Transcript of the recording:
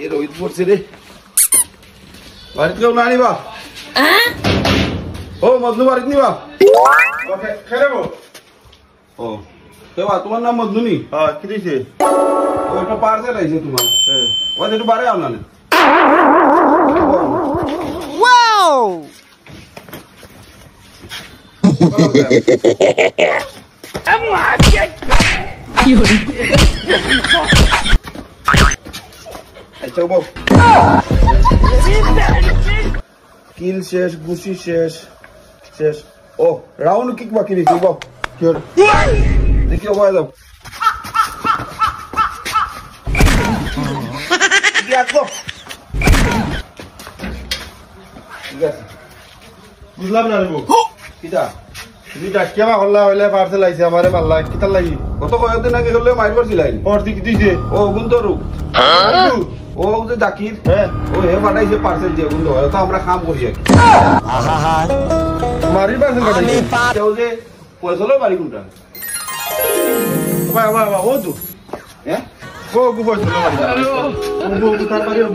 বাইরে রোহিত পড়ছে রে বাড়িতে কেউ না নিবা ও মজনু বাড়িতে নিবা খেলে গো ও কেবা তোমার নাম মজনুনি হ্যাঁ কি দিছে ও একটা পার্সেল আইছে তোমার ওই একটু বারে আও না ওয়াও কি হলো আচ্ছা বাবু কিল শেষ গুছি শেষ শেষ ও রাউন্ড কিক বাকি রেখে বাবু কি হলো দেখি ওবা দাও ঠিক আছে বুঝলাম না রে গো কিটা তুমি ডাকিয়া বা হল্লা হইলে পার্সেল আইছে আমারে মারলা কিতার লাগি কত কয়েকদিন আগে হলে মাইর করছিলাই পরদি কি দিছে ও গুন্তরু ও যে জাকির হ্যাঁ ও হে পাঠাইছে পার্সেল দিয়ে গুন্ত তো আমরা কাম করছি মারি পার্সেল কাটাইছে কেউ যে পয়সা লো বাড়ি কোনটা বাবা বাবা ও তো হ্যাঁ ও গু পয়সা মারি ও গু তার বাড়ি ও